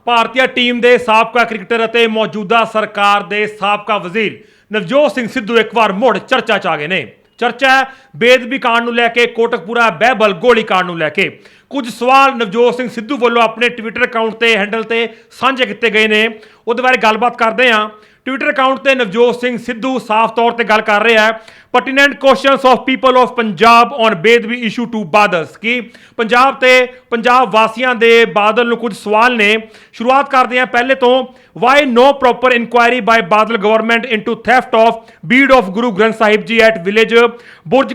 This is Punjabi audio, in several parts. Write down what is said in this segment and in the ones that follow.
ਭਾਰਤੀ ਟੀਮ ਦੇ ਸਾਬਕਾ ਕ੍ਰਿਕਟਰ ਅਤੇ ਮੌਜੂਦਾ ਸਰਕਾਰ ਦੇ ਸਾਬਕਾ ਵਜ਼ੀਰ ਨਵਜੋਤ ਸਿੰਘ ਸਿੱਧੂ ਇੱਕ ਵਾਰ ਮੁੜ ਚਰਚਾ 'ਚ ਆ ਗਏ ਨੇ। ਚਰਚਾ ਹੈ ਬੇਅਦਬੀ ਕਾਂਡ ਨੂੰ ਲੈ ਕੇ, ਕੋਟਕਪੂਰਾ ਬਹਿਬਲ ਗੋਲੀ ਕਾਂਡ ਨੂੰ ਲੈ ਕੇ। ਕੁਝ ਸਵਾਲ ਨਵਜੋਤ ਸਿੰਘ ਸਿੱਧੂ ਵੱਲੋਂ ਆਪਣੇ ਟਵਿੱਟਰ ਅਕਾਊਂਟ ਤੇ ਹੈਂਡਲ ਤੇ ਸਾਂਝੇ ਕੀਤੇ ਗਏ ਨੇ, ਉਹਦੇ ਬਾਰੇ ਗੱਲਬਾਤ ਕਰਦੇ ਹਾਂ। ट्विटर अकाउंट ਤੇ ਨਵਜੋਤ ਸਿੰਘ ਸਿੱਧੂ ਸਾਫ਼ ਤੌਰ ਤੇ ਗੱਲ ਕਰ ਰਿਹਾ ਹੈ, pertinent questions of people of Punjab on ਬੇਦਬੀ issue to Badal, ਕਿ ਪੰਜਾਬ ਤੇ ਪੰਜਾਬ ਵਾਸੀਆਂ ਦੇ ਬਾਦਲ ਨੂੰ ਕੁਝ ਸਵਾਲ ਨੇ। ਸ਼ੁਰੂਆਤ ਕਰਦੇ ਹਾਂ ਪਹਿਲੇ ਤੋਂ, why no proper inquiry by Badal government into theft of bead of Guru Granth Sahib ji at village ਬੁਰਜ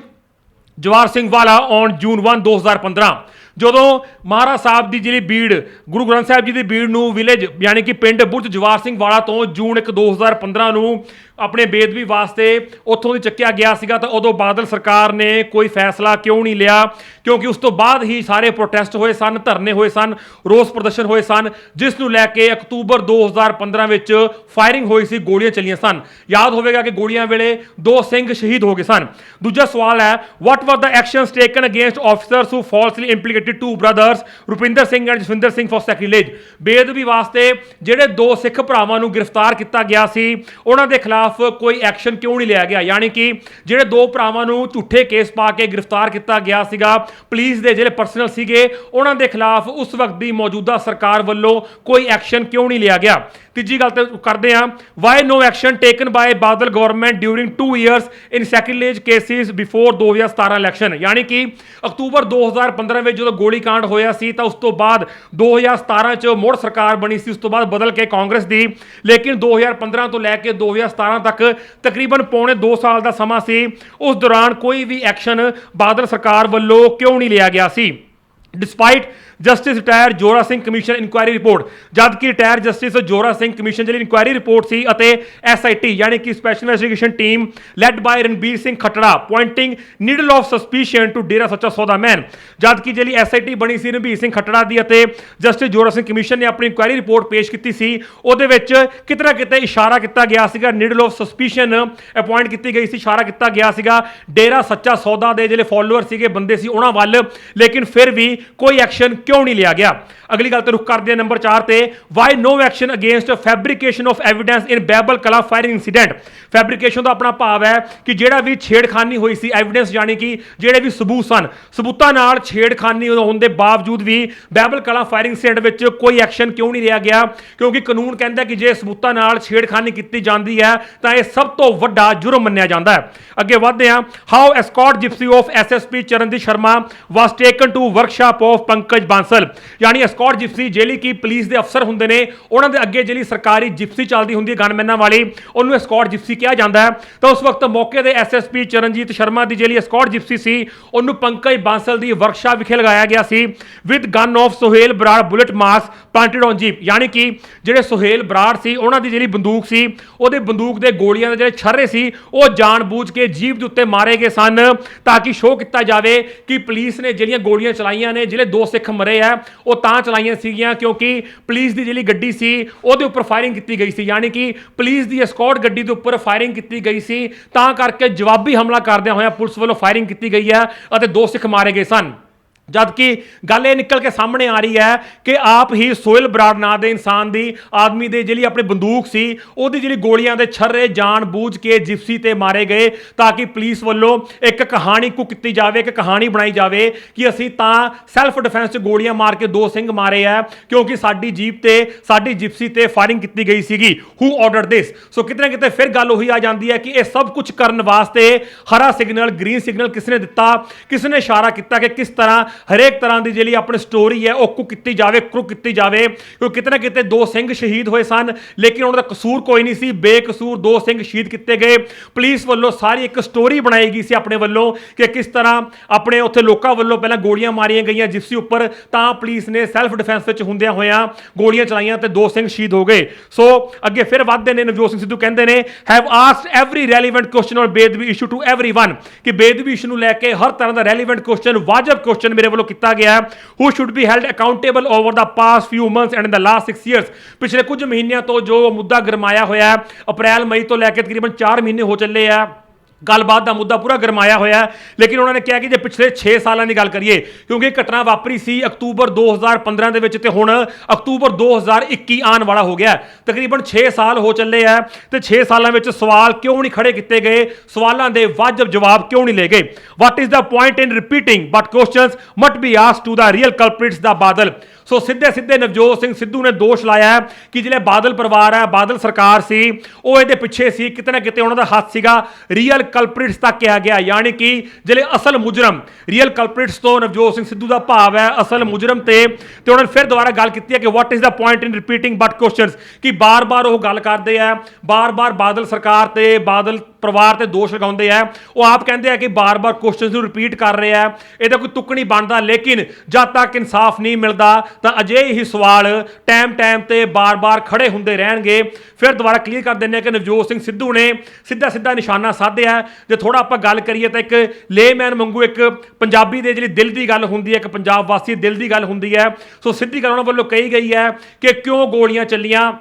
ਜਵਾਰ ਸਿੰਘ ਵਾਲਾ on June 1 2015। ਜਦੋਂ ਮਹਾਰਾਜ ਸਾਹਿਬ ਦੀ ਜਿਹੜੀ ਬੀੜ, ਗੁਰੂ ਗ੍ਰੰਥ ਸਾਹਿਬ ਜੀ ਦੀ ਬੀੜ ਨੂੰ ਵਿਲੇਜ ਯਾਨੀ ਕਿ ਪਿੰਡ ਬੁਰਜ ਜਵਾਰ ਸਿੰਘ ਵਾਲਾ ਤੋਂ ਜੂਨ 1 2015 ਨੂੰ ਆਪਣੇ ਬੇਦਬੀ ਵਾਸਤੇ ਉੱਥੋਂ ਦੀ ਚੱਕਿਆ ਗਿਆ ਸੀਗਾ, ਤਾਂ ਉਦੋਂ ਬਾਦਲ ਸਰਕਾਰ ਨੇ ਕੋਈ ਫੈਸਲਾ ਕਿਉਂ ਨਹੀਂ ਲਿਆ? ਕਿਉਂਕਿ ਉਸ ਤੋਂ ਬਾਅਦ ਹੀ ਸਾਰੇ ਪ੍ਰੋਟੈਸਟ ਹੋਏ ਸਨ, ਧਰਨੇ ਹੋਏ ਸਨ, ਰੋਸ ਪ੍ਰਦਰਸ਼ਨ ਹੋਏ ਸਨ, ਜਿਸ ਨੂੰ ਲੈ ਕੇ ਅਕਤੂਬਰ 2015 ਵਿੱਚ ਫਾਇਰਿੰਗ ਹੋਈ ਸੀ, ਗੋਲੀਆਂ ਚੱਲੀਆਂ ਸਨ। ਯਾਦ ਹੋਵੇਗਾ ਕਿ ਗੋਲੀਆਂ ਵੇਲੇ 2 ਸਿੰਘ ਸ਼ਹੀਦ ਹੋ ਗਏ ਸਨ। ਦੂਜਾ ਸਵਾਲ ਹੈ, what were the actions taken against officers who falsely implicated 2 brothers Rupinder Singh and Jaswinder Singh for sacrilege. ਬੇਅਦਬੀ ਵਾਸਤੇ ਜਿਹੜੇ 2 ਸਿੱਖ ਭਰਾਵਾਂ ਨੂੰ ਗ੍ਰਿਫਤਾਰ ਕੀਤਾ ਗਿਆ ਸੀ, ਉਹਨਾਂ ਦੇ ਖਿਲਾਫ ਕੋਈ ਐਕਸ਼ਨ ਕਿਉਂ ਨਹੀਂ ਲਿਆ ਗਿਆ? ਯਾਨੀ ਕਿ ਜਿਹੜੇ 2 ਭਰਾਵਾਂ ਨੂੰ ਝੂਠੇ ਕੇਸ ਪਾ ਕੇ ਗ੍ਰਿਫਤਾਰ ਕੀਤਾ ਗਿਆ ਸੀਗਾ, ਪੁਲਿਸ ਦੇ ਜਿਹੜੇ ਪਰਸਨਲ ਸੀਗੇ, ਉਹਨਾਂ ਦੇ ਖਿਲਾਫ ਉਸ ਵਕਤ ਦੀ ਮੌਜੂਦਾ ਸਰਕਾਰ ਵੱਲੋਂ ਕੋਈ ਐਕਸ਼ਨ ਕਿਉਂ ਨਹੀਂ ਲਿਆ ਗਿਆ? ਤੀਜੀ ਗੱਲ ਤੇ ਕਰਦੇ ਹਾਂ, why no action taken by Badal government during 2 years in sacrilege cases before 2017 election. ਯਾਨੀ ਕਿ ਅਕਤੂਬਰ 2015 ਵਿੱਚ ਜਦੋਂ ਗੋਲੀ ਕਾਂਡ ਹੋਇਆ ਸੀ, ਤਾਂ ਉਸ ਤੋਂ ਬਾਅਦ 2017 ਚ ਮੁੜ ਸਰਕਾਰ ਬਣੀ ਸੀ, ਉਸ ਤੋਂ ਬਾਅਦ ਬਦਲ ਕੇ ਕਾਂਗਰਸ ਦੀ। ਲੇਕਿਨ 2015 ਤੋਂ ਲੈ ਕੇ 2017 ਤੱਕ ਤਕਰੀਬਨ ਪੌਣੇ 2 ਸਾਲ ਦਾ ਸਮਾਂ ਸੀ, ਉਸ ਦੌਰਾਨ ਕੋਈ ਵੀ ਐਕਸ਼ਨ ਬਾਦਲ ਸਰਕਾਰ ਵੱਲੋਂ ਕਿਉਂ ਨਹੀਂ ਲਿਆ ਗਿਆ ਸੀ? Despite justice retire Jora Singh commission inquiry report, ਜਦ ਕਿ retire justice Jora Singh commission ਜਿਹੜੀ ਇਨਕੁਆਇਰੀ ਰਿਪੋਰਟ ਸੀ ਅਤੇ SIT ਯਾਨੀ ਕਿ special investigation team led by Ranbir Singh Khattra pointing needle of suspicion to Dera Sacha Sauda ਮੈਨ, ਜਦ ਕਿ ਜਿਹੜੀ SIT ਬਣੀ ਸੀ ਰਣਬੀਰ ਸਿੰਘ ਖੱਟੜਾ ਦੀ ਅਤੇ ਜਸਟਿਸ ਜੋਰਾ ਸਿੰਘ ਕਮਿਸ਼ਨ ਨੇ ਆਪਣੀ ਇਨਕੁਆਇਰੀ ਰਿਪੋਰਟ ਪੇਸ਼ ਕੀਤੀ ਸੀ, ਉਹਦੇ ਵਿੱਚ ਕਿਤੇ ਨਾ ਕਿਤੇ ਇਸ਼ਾਰਾ ਕੀਤਾ ਗਿਆ ਸੀਗਾ, ਨੀਡਲ ਆਫ ਸਸਪੀਸ਼ਨ ਅਪਾਇੰਟ ਕੀਤੀ ਗਈ ਸੀ, ਇਸ਼ਾਰਾ ਕੀਤਾ ਗਿਆ ਸੀਗਾ ਡੇਰਾ ਸੱਚਾ ਸੌਦਾ ਦੇ ਜਿਹੜੇ ਫਾਲੋਅਰ ਸੀਗੇ, ਬੰਦੇ ਸੀ, ਉਹਨਾਂ ਵੱਲ। ਲੇਕਿਨ ਫਿਰ ਵੀ ਕੋਈ ਐਕਸ਼ਨ ਕਿਉਂ ਨਹੀਂ ਲਿਆ ਗਿਆ? ਅਗਲੀ ਗੱਲ ਤੇ ਰੁਕ ਕਰਦੇ ਹਾਂ ਨੰਬਰ 4 ਤੇ, why no action against fabrication of evidence in Behbal Kalan firing incident. Fabrication ਦਾ ਆਪਣਾ ਭਾਵ ਹੈ ਕਿ ਜਿਹੜਾ ਵੀ ਛੇੜਖਾਨੀ ਹੋਈ ਸੀ, ਐਵੀਡੈਂਸ ਯਾਨੀ ਕਿ ਜਿਹੜੇ ਵੀ ਸਬੂਤ ਸਨ, ਸਬੂਤਾਂ ਨਾਲ ਛੇੜਖਾਨੀ ਹੋਣ ਦੇ ਬਾਵਜੂਦ ਵੀ ਬਹਿਬਲ ਕਲਾਂ ਫਾਇਰਿੰਗ ਇਨਸੀਡੈਂਟ ਵਿੱਚ ਕੋਈ ਐਕਸ਼ਨ ਕਿਉਂ ਨਹੀਂ ਲਿਆ ਗਿਆ? ਕਿਉਂਕਿ ਕਾਨੂੰਨ ਕਹਿੰਦਾ ਕਿ ਜੇ ਸਬੂਤਾਂ ਨਾਲ ਛੇੜਖਾਨੀ ਕੀਤੀ ਜਾਂਦੀ ਹੈ ਤਾਂ ਇਹ ਸਭ ਤੋਂ ਵੱਡਾ ਜੁਰਮ ਮੰਨਿਆ ਜਾਂਦਾ ਹੈ। ਅੱਗੇ ਵਧਦੇ ਹਾਂ, how escort Gypsy of SSP Charanjit Sharma was taken to workshop of Pankaj Bansal. ਯਾਨੀ ਐਸਕॉर्ट ਜਿਪਸੀ ਜਿਹੜੀ ਕਿ ਪੁਲਿਸ ਦੇ ਅਫਸਰ ਹੁੰਦੇ ਨੇ, ਉਹਨਾਂ ਦੇ ਅੱਗੇ ਜਿਹੜੀ ਸਰਕਾਰੀ ਜਿਪਸੀ ਚੱਲਦੀ ਹੁੰਦੀ ਹੈ ਗਨਮੈਨਾਂ ਵਾਲੀ, ਉਹਨੂੰ ਐਸਕॉर्ट ਜਿਪਸੀ ਕਿਹਾ ਜਾਂਦਾ ਹੈ। ਤਾਂ ਉਸ ਵਕਤ ਮੌਕੇ ਦੇ SSP ਚਰਨਜੀਤ ਸ਼ਰਮਾ ਦੀ ਜਿਹੜੀ ਐਸਕॉर्ट ਜਿਪਸੀ ਸੀ, ਉਹਨੂੰ ਪੰਕਜ ਬਾਂਸਲ ਦੀ ਵਰਕਸ਼ਾਪ ਵਿਖੇ ਲਗਾਇਆ ਗਿਆ ਸੀ with gun of Suhail Brar bullet marks planted on jeep. ਯਾਨੀ ਕਿ ਜਿਹੜੇ ਸੁਹੇਲ ਬਰਾੜ ਸੀ, ਉਹਨਾਂ ਦੀ ਜਿਹੜੀ ਬੰਦੂਕ ਸੀ, ਉਹਦੇ ਬੰਦੂਕ ਦੇ ਗੋਲੀਆਂ ਦੇ ਜਿਹੜੇ ਛਰਰੇ ਸੀ, ਉਹ ਜਾਣਬੁੱਝ ਕੇ ਜੀਪ ਦੇ ਉੱਤੇ ਮਾਰੇ ਗਏ ਸਨ, ਤਾਂ ਕਿ ਸ਼ੋਅ ਕੀਤਾ ਜਾਵੇ ਕਿ ਪੁਲਿਸ ਨੇ ਜਿਹੜੀਆਂ ਗੋਲੀਆਂ ਚਲਾਈਆਂ ਨੇ, ਜਿਹੜੇ 2 ਸਿੱਖ ਮਰੇ ਆ, ਉਹ ਤਾਂ ਚਲਾਈਆਂ ਸੀਗੀਆਂ ਕਿਉਂਕਿ ਪੁਲਿਸ ਦੀ ਜਿਹੜੀ ਗੱਡੀ ਸੀ, ਉਹਦੇ ਉੱਪਰ ਫਾਇਰਿੰਗ ਕੀਤੀ ਗਈ ਸੀ। ਯਾਨੀ ਕਿ ਪੁਲਿਸ ਦੀ ਐਸਕॉर्ट ਗੱਡੀ ਦੇ ਉੱਪਰ ਫਾਇਰਿੰਗ ਕੀਤੀ ਗਈ ਸੀ, ਤਾਂ ਕਰਕੇ ਜਵਾਬੀ ਹਮਲਾ ਕਰਦਿਆਂ ਹੋਇਆ ਪੁਲਿਸ ਵੱਲੋਂ ਫਾਇਰਿੰਗ ਕੀਤੀ ਗਈ ਹੈ ਅਤੇ 2 ਸਿੱਖ ਮਾਰੇ ਗਏ ਸਨ। ਜਦਕਿ ਗੱਲ ਇਹ ਨਿਕਲ ਕੇ ਸਾਹਮਣੇ ਆ ਰਹੀ ਹੈ ਕਿ ਆਪ ਹੀ ਸੋਹਲ ਬਰਾੜ ਨਾਂ ਦੇ ਇਨਸਾਨ ਦੀ, ਆਦਮੀ ਦੇ ਜਿਹੜੀ ਆਪਣੀ ਬੰਦੂਕ ਸੀ, ਉਹਦੀ ਜਿਹੜੀ ਗੋਲੀਆਂ ਦੇ ਛਰਰੇ ਜਾਣਬੁੱਝ ਕੇ ਜਿਪਸੀ ਤੇ ਮਾਰੇ ਗਏ, ਤਾਂ ਕਿ ਪੁਲਿਸ ਵੱਲੋਂ ਇੱਕ ਕਹਾਣੀ ਕੁ ਕੀਤੀ ਜਾਵੇ, ਇੱਕ ਕਹਾਣੀ ਬਣਾਈ ਜਾਵੇ ਕਿ ਅਸੀਂ ਤਾਂ ਸੈਲਫ ਡਿਫੈਂਸ 'ਚ ਗੋਲੀਆਂ ਮਾਰ ਕੇ 2 ਸਿੰਘ ਮਾਰੇ ਆ, ਕਿਉਂਕਿ ਸਾਡੀ ਜੀਪ ਤੇ, ਸਾਡੀ ਜਿਪਸੀ ਤੇ ਫਾਇਰਿੰਗ ਕੀਤੀ ਗਈ ਸੀਗੀ। ਹੂ ਆਰਡਰ ਦਿਸ? ਸੋ ਕਿਤੇ ਨਾ ਕਿਤੇ ਫਿਰ ਗੱਲ ਉਹੀ ਆ ਜਾਂਦੀ ਹੈ ਕਿ ਇਹ ਸਭ ਕੁਝ ਕਰਨ ਵਾਸਤੇ ਹਰਾ ਸਿਗਨਲ, ਗ੍ਰੀਨ ਸਿਗਨਲ ਕਿਸ ਨੇ ਦਿੱਤਾ? ਕਿਸ ਨੇ ਇਸ਼ਾਰਾ ਕੀਤਾ ਕਿ ਕਿਸ ਤਰ੍ਹਾਂ ਹਰੇਕ ਤਰ੍ਹਾਂ ਦੀ ਜਿਹੜੀ ਆਪਣੀ ਸਟੋਰੀ ਹੈ ਉਹ ਕੁ ਕੀਤੀ ਜਾਵੇ, ਕਰੁ ਕੀਤੀ ਜਾਵੇ? ਕਿਉਂਕਿ ਕਿਤੇ ਨਾ ਕਿਤੇ 2 ਸਿੰਘ ਸ਼ਹੀਦ ਹੋਏ ਸਨ, ਲੇਕਿਨ ਉਹਨਾਂ ਦਾ ਕਸੂਰ ਕੋਈ ਨਹੀਂ ਸੀ, ਬੇਕਸੂਰ 2 ਸਿੰਘ ਸ਼ਹੀਦ ਕੀਤੇ ਗਏ। ਪੁਲਿਸ ਵੱਲੋਂ ਸਾਰੀ ਇੱਕ ਸਟੋਰੀ ਬਣਾਈ ਗਈ ਸੀ ਆਪਣੇ ਵੱਲੋਂ ਕਿ ਕਿਸ ਤਰ੍ਹਾਂ ਆਪਣੇ ਉੱਥੇ ਲੋਕਾਂ ਵੱਲੋਂ ਪਹਿਲਾਂ ਗੋਲੀਆਂ ਮਾਰੀਆਂ ਗਈਆਂ ਜਿਪਸੀ ਉੱਪਰ, ਤਾਂ ਪੁਲਿਸ ਨੇ ਸੈਲਫ ਡਿਫੈਂਸ ਵਿੱਚ ਹੁੰਦਿਆਂ ਹੋਇਆਂ ਗੋਲੀਆਂ ਚਲਾਈਆਂ ਤੇ 2 ਸਿੰਘ ਸ਼ਹੀਦ ਹੋ ਗਏ। ਸੋ ਅੱਗੇ ਫਿਰ ਵੱਧਦੇ ਨੇ, ਨਵਜੋਤ ਸਿੰਘ ਸਿੱਧੂ ਕਹਿੰਦੇ ਨੇ, have asked every relevant question on beadbi issue to everyone, ਕਿ ਬੇਦਬੀ ਇਸ਼ੂ ਨੂੰ ਲੈ ਕੇ ਹਰ ਤਰ੍ਹਾਂ ਦਾ ਰੈਲੀਵੈਂਟ ਕੁਐਸਚਨ, ਵਾਜਬ ਕੁਐਸਚਨ ਮੇਰੇ ਵੱਲੋਂ ਕੀਤਾ ਗਿਆ ਹੈ। who should be held accountable over the past few months and in the last 6 years। ਪਿਛਲੇ ਕੁਝ ਮਹੀਨਿਆਂ ਤੋਂ ਜੋ ਮੁੱਦਾ ਗਰਮਾਇਆ ਹੋਇਆ ਹੈ, ਅਪ੍ਰੈਲ ਮਈ ਤੋਂ ਲੈ ਕੇ ਤਕਰੀਬਨ 4 ਮਹੀਨੇ ਹੋ ਚੱਲੇ ਆ, ਗੱਲਬਾਤ ਦਾ ਮੁੱਦਾ ਪੂਰਾ ਗਰਮਾਇਆ ਹੋਇਆ ਹੈ। ਲੇਕਿਨ ਉਹਨਾਂ ਨੇ ਕਿਹਾ ਕਿ ਜੇ ਪਿਛਲੇ 6 ਸਾਲਾਂ ਦੀ ਗੱਲ ਕਰੀਏ, ਕਿਉਂਕਿ ਘਟਨਾ ਵਾਪਰੀ ਸੀ ਅਕਤੂਬਰ 2015 ਦੇ ਵਿੱਚ ਤੇ ਹੁਣ ਅਕਤੂਬਰ 2021 ਆਉਣ ਵਾਲਾ ਹੋ ਗਿਆ, ਤਕਰੀਬਨ 6 ਸਾਲ ਹੋ ਚੱਲੇ ਆ ਤੇ 6 ਸਾਲਾਂ ਵਿੱਚ ਸਵਾਲ ਕਿਉਂ ਨਹੀਂ ਖੜੇ ਕੀਤੇ ਗਏ, ਸਵਾਲਾਂ ਦੇ ਵਾਜਬ ਜਵਾਬ ਕਿਉਂ ਨਹੀਂ ਲਏ ਗਏ। What is the point in repeating but questions must be asked to the real culprits the Badal. ਸੋ ਸਿੱਧੇ ਸਿੱਧੇ ਨਵਜੋਤ ਸਿੰਘ ਸਿੱਧੂ ਨੇ ਦੋਸ਼ ਲਾਇਆ ਹੈ ਕਿ ਜਿਹੜੇ ਬਾਦਲ ਪਰਿਵਾਰ ਹੈ, ਬਾਦਲ ਸਰਕਾਰ ਸੀ, ਉਹ ਇਹਦੇ ਪਿੱਛੇ ਸੀ, ਕਿਤੇ ਨਾ ਕਿਤੇ ਉਹਨਾਂ ਦਾ ਹੱਥ ਸੀਗਾ। ਰੀਅਲ ਕਲਪ੍ਰਿਟਸ ਤੱਕ ਕਿਹਾ ਗਿਆ, ਯਾਨੀ ਕਿ ਜਿਹੜੇ ਅਸਲ ਮੁਜਰਮ, ਰੀਅਲ ਕਲਪ੍ਰਿਟਸ ਤੋਂ ਨਵਜੋਤ ਸਿੰਘ ਸਿੱਧੂ ਦਾ ਭਾਵ ਹੈ ਅਸਲ ਮੁਜਰਮ ਤੇ ਉਹਨਾਂ ਨੇ ਫਿਰ ਦੁਬਾਰਾ ਗੱਲ ਕੀਤੀ ਹੈ ਕਿ ਵਾਟ is the point in repeating but questions, ਕਿ ਬਾਰ-ਬਾਰ ਉਹ ਗੱਲ ਕਰਦੇ ਆ, ਬਾਰ-ਬਾਰ ਬਾਦਲ ਸਰਕਾਰ ਤੇ ਬਾਦਲ ਪਰਿਵਾਰ ਤੇ ਦੋਸ਼ ਲਗਾਉਂਦੇ ਆ। ਉਹ ਆਪ ਕਹਿੰਦੇ ਆ ਕਿ ਬਾਰ-ਬਾਰ ਕੁਐਸਚਨਸ ਨੂੰ ਰਿਪੀਟ ਕਰ ਰਹੇ ਆ, ਇਹਦਾ ਕੋਈ ਤੁੱਕ ਨਹੀਂ ਬਣਦਾ। ਲੇਕਿਨ ਜਦ ਤੱਕ ਇਨਸਾਫ ਨਹੀਂ ਮਿਲਦਾ ਤਾਂ ਅਜਿਹੇ ਹੀ ਸਵਾਲ ਟਾਈਮ ਤੇ ਬਾਰ-ਬਾਰ ਖੜੇ ਹੁੰਦੇ ਰਹਿਣਗੇ। ਫਿਰ ਦੁਬਾਰਾ ਕਲੀਅਰ ਕਰ ਦਿੰਦੇ ਆ ਕਿ ਨਵਜੋਤ ਸਿੰਘ ਸਿੱਧੂ ਨੇ ਸਿੱਧਾ ਨਿਸ਼ਾਨਾ ਸਾਧਿਆ। ਜੇ ਥੋੜਾ ਆਪਾਂ ਗੱਲ ਕਰੀਏ ਤਾਂ ਇੱਕ ਲੇਮੈਨ ਵਾਂਗੂ, ਇੱਕ ਪੰਜਾਬੀ ਦੇ ਜਿਹੜੀ ਦਿਲ ਦੀ ਗੱਲ ਹੁੰਦੀ ਹੈ, ਇੱਕ ਪੰਜਾਬ ਵਾਸੀ ਦਿਲ ਦੀ ਗੱਲ ਹੁੰਦੀ ਹੈ, ਸੋ ਸਿੱਧੀ ਗੱਲ ਉਹਨਾਂ ਵੱਲੋਂ ਕਹੀ ਗਈ ਹੈ ਕਿ ਕਿਉਂ ਗੋਲੀਆਂ ਚੱਲੀਆਂ।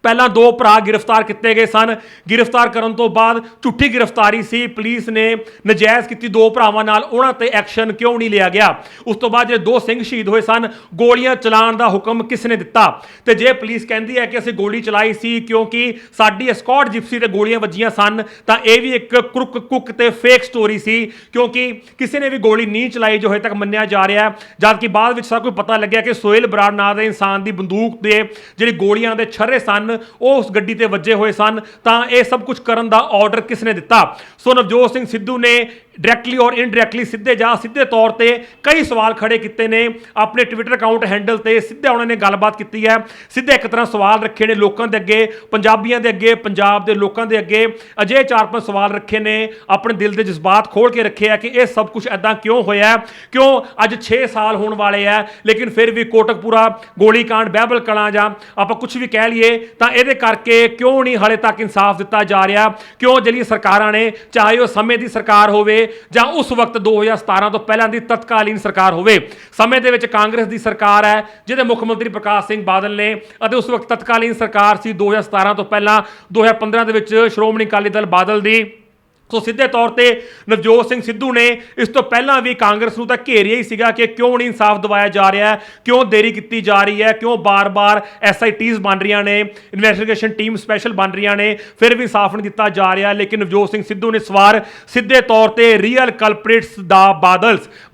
ਪਹਿਲਾਂ 2 ਭਰਾ ਗ੍ਰਿਫਤਾਰ ਕੀਤੇ ਗਏ ਸਨ, ਗ੍ਰਿਫਤਾਰ ਕਰਨ ਤੋਂ ਬਾਅਦ ਝੂਠੀ ਗ੍ਰਿਫਤਾਰੀ ਸੀ, ਪੁਲਿਸ ਨੇ ਨਜਾਇਜ਼ ਕੀਤੀ 2 ਭਰਾਵਾਂ ਨਾਲ, ਉਹਨਾਂ ਤੇ ਐਕਸ਼ਨ ਕਿਉਂ ਨਹੀਂ ਲਿਆ ਗਿਆ। ਉਸ ਤੋਂ ਬਾਅਦ ਜਿਹੜੇ 2 ਸਿੰਘ ਸ਼ਹੀਦ ਹੋਏ ਸਨ, ਗੋਲੀਆਂ ਚਲਾਉਣ ਦਾ ਹੁਕਮ ਕਿਸ ਨੇ ਦਿੱਤਾ। ਤੇ ਜੇ ਪੁਲਿਸ ਕਹਿੰਦੀ ਹੈ ਕਿ ਅਸੀਂ ਗੋਲੀ ਚਲਾਈ ਸੀ ਕਿਉਂਕਿ ਸਾਡੀ ਐਸਕॉर्ट ਜਿਪਸੀ ਤੇ ਗੋਲੀਆਂ ਵੱਜੀਆਂ ਸਨ, ਤਾਂ ਇਹ ਵੀ ਇੱਕ ਕੁੱਕ ਤੇ ਫੇਕ ਸਟੋਰੀ ਸੀ, ਕਿਉਂਕਿ ਕਿਸੇ ਨੇ ਵੀ ਗੋਲੀ ਨਹੀਂ ਚਲਾਈ ਜੋ ਹਜੇ ਤੱਕ ਮੰਨਿਆ ਜਾ ਰਿਹਾ। ਜਦ ਕਿ ਬਾਅਦ ਵਿੱਚ ਸਾਰਾ ਕੁਝ ਪਤਾ ਲੱਗਿਆ ਕਿ ਸੋਹੇਲ ਬਰਾੜ ਨਾਂ ਦੇ ਇਨਸਾਨ ਦੀ ਬੰਦੂਕ ਦੇ ਜਿਹੜੀ ਗੋਲੀਆਂ ਦੇ ਛर्रे ਸਨ ਉਹ ਉਸ ਗੱਡੀ ਤੇ ਵੱਜੇ ਹੋਏ ਸਨ। ਤਾਂ ਇਹ ਸਭ ਕੁਝ ਕਰਨ ਦਾ ਆਰਡਰ ਕਿਸ ਨੇ ਦਿੱਤਾ। ਸੋ ਨਵਜੋਤ ਸਿੰਘ ਸਿੱਧੂ ਨੇ ਡਾਇਰੈਕਟਲੀ ਔਰ ਇਨਡਾਇਰੈਕਟਲੀ, ਸਿੱਧੇ ਤੌਰ ਤੇ ਕਈ ਸਵਾਲ ਖੜੇ ਕੀਤੇ ਨੇ ਆਪਣੇ ਟਵਿੱਟਰ ਅਕਾਊਂਟ ਹੈਂਡਲ ਤੇ। ਸਿੱਧੇ ਉਹਨਾਂ ਨੇ ਗੱਲਬਾਤ ਕੀਤੀ ਹੈ, ਸਿੱਧੇ ਇੱਕ ਤਰ੍ਹਾਂ ਸਵਾਲ ਰੱਖੇ ਨੇ ਲੋਕਾਂ ਦੇ ਅੱਗੇ, ਪੰਜਾਬੀਆਂ ਦੇ ਅੱਗੇ, ਪੰਜਾਬ ਦੇ ਲੋਕਾਂ ਦੇ ਅੱਗੇ। ਅਜੇ 4-5 ਸਵਾਲ ਰੱਖੇ ਨੇ, ਆਪਣੇ ਦਿਲ ਦੇ ਜਜ਼ਬਾਤ ਖੋਲ ਕੇ ਰੱਖੇ ਆ ਕਿ ਇਹ ਸਭ ਕੁਝ ਐਦਾਂ ਕਿਉਂ ਹੋਇਆ, ਕਿਉਂ ਅੱਜ 6 ਸਾਲ ਹੋਣ ਵਾਲੇ ਆ ਲੇਕਿਨ ਫਿਰ ਵੀ ਕੋਟਕਪੂਰਾ ਗੋਲੀकांड, ਬਹਿਬਲ ਕਲਾਂ ਜਾਂ ਆਪਾਂ ਕੁਝ ਵੀ ਕਹਿ ਲਈਏ ਤਾਂ ਇਹਦੇ ਕਰਕੇ ਕਿਉਂ ਨਹੀਂ ਹਾਲੇ ਤੱਕ ਇਨਸਾਫ ਦਿੱਤਾ ਜਾ ਰਿਹਾ। ਕਿਉਂ ਜਿਹੜੀਆਂ ਸਰਕਾਰਾਂ ਨੇ, ਚਾਹੇ ਉਹ ਸਮੇਂ ਦੀ ਸਰਕਾਰ ਹੋਵੇ ਜਾਂ ਉਸ ਵਕਤ 2017 ਤੋਂ ਪਹਿਲਾਂ ਦੀ ਤਤਕਾਲੀਨ ਸਰਕਾਰ ਹੋਵੇ, ਸਮੇਂ ਦੇ ਵਿੱਚ ਕਾਂਗਰਸ ਦੀ ਸਰਕਾਰ ਹੈ ਜਿਹਦੇ ਮੁੱਖ ਮੰਤਰੀ ਪ੍ਰਕਾਸ਼ ਸਿੰਘ ਬਾਦਲ ਨੇ, ਅਤੇ ਉਸ ਵਕਤ ਤਤਕਾਲੀਨ ਸਰਕਾਰ ਸੀ 2017 ਤੋਂ ਪਹਿਲਾਂ 2015 ਦੇ ਵਿੱਚ ਸ਼੍ਰੋਮਣੀ ਅਕਾਲੀ ਦਲ ਬਾਦਲ ਦੀ। ਸੋ ਸਿੱਧੇ ਤੌਰ ਤੇ ਨਵਜੋਤ ਸਿੰਘ ਸਿੱਧੂ ਨੇ ਇਸ ਤੋਂ ਪਹਿਲਾਂ ਵੀ ਕਾਂਗਰਸ ਨੂੰ ਤਾਂ ਘੇਰਿਆ ਹੀ ਸੀਗਾ ਕਿ ਕਿਉਂ ਨਹੀਂ ਇਨਸਾਫ ਦਿਵਾਇਆ ਜਾ ਰਿਹਾ, ਕਿਉਂ ਦੇਰੀ ਕੀਤੀ ਜਾ ਰਹੀ ਹੈ, ਕਿਉਂ ਬਾਰ-ਬਾਰ SITs ਬਣ ਰਹੀਆਂ ਨੇ, ਇਨਵੈਸਟੀਗੇਸ਼ਨ ਟੀਮ ਸਪੈਸ਼ਲ ਬਣ ਰਹੀਆਂ ਨੇ, ਫਿਰ ਵੀ ਇਨਸਾਫ ਨਹੀਂ ਦਿੱਤਾ ਜਾ ਰਿਹਾ। ਲੇਕਿਨ ਨਵਜੋਤ ਸਿੰਘ ਸਿੱਧੂ ਨੇ ਸਵਾਰ ਸਿੱਧੇ ਤੌਰ ਤੇ ਰੀਅਲ ਕਲਪ੍ਰਿਟਸ ਦਾ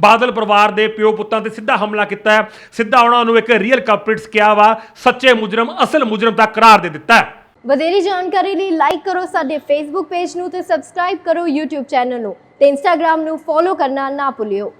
ਬਾਦਲ ਪਰਿਵਾਰ ਦੇ ਪਿਓ ਪੁੱਤਾਂ ਤੇ ਸਿੱਧਾ ਹਮਲਾ ਕੀਤਾ ਹੈ, ਸਿੱਧਾ ਉਹਨਾਂ ਨੂੰ ਇੱਕ ਰੀਅਲ ਕਲਪ੍ਰਿਟਸ ਕਿਹਾ ਵਾ, ਸੱਚੇ ਮੁਜਰਮ, ਅਸਲ ਮੁਜਰਮ ਦਾ ਕਰਾਰ ਦੇ ਦਿੱਤਾ ਹੈ। ਵਧੇਰੀ ਜਾਣਕਾਰੀ ਲਈ ਲਾਈਕ ਕਰੋ ਸਾਡੇ ਫੇਸਬੁੱਕ ਪੇਜ ਨੂੰ ਤੇ ਸਬਸਕ੍ਰਾਈਬ ਕਰੋ YouTube ਚੈਨਲ ਨੂੰ ਤੇ Instagram ਨੂੰ ਫੋਲੋ ਕਰਨਾ ਨਾ ਭੁੱਲਿਓ।